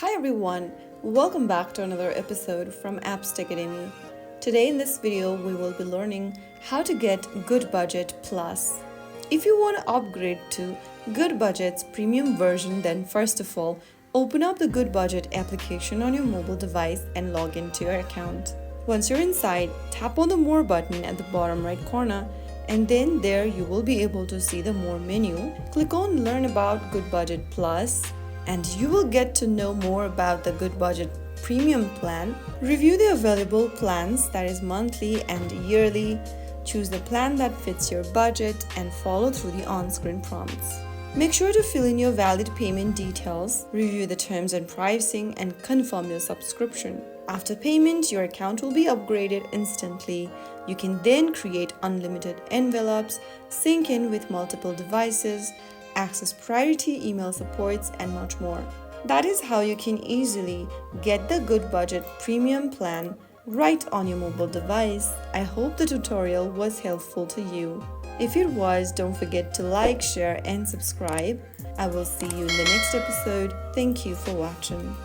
Hi everyone, welcome back to another episode from Apps Academy. Today in this video we will be learning how to get Goodbudget Plus. If you want to upgrade to Goodbudget's premium version, then first of all, open up the Goodbudget application on your mobile device and log into your account. Once you're inside, tap on the More button at the bottom right corner, and then there you will be able to see the More menu. Click on Learn about Goodbudget Plus and you will get to know more about the Goodbudget Premium plan. Review the available plans, that is monthly and yearly. Choose the plan that fits your budget and follow through the on-screen prompts. Make sure to fill in your valid payment details, review the terms and pricing, and confirm your subscription. After payment, your account will be upgraded instantly. You can then create unlimited envelopes, sync in with multiple devices, access priority email supports, and much more. That is how you can easily get the Goodbudget Premium plan right on your mobile device. I hope the tutorial was helpful to you. If it was, don't forget to like, share, and subscribe. I will see you in the next episode. Thank you for watching.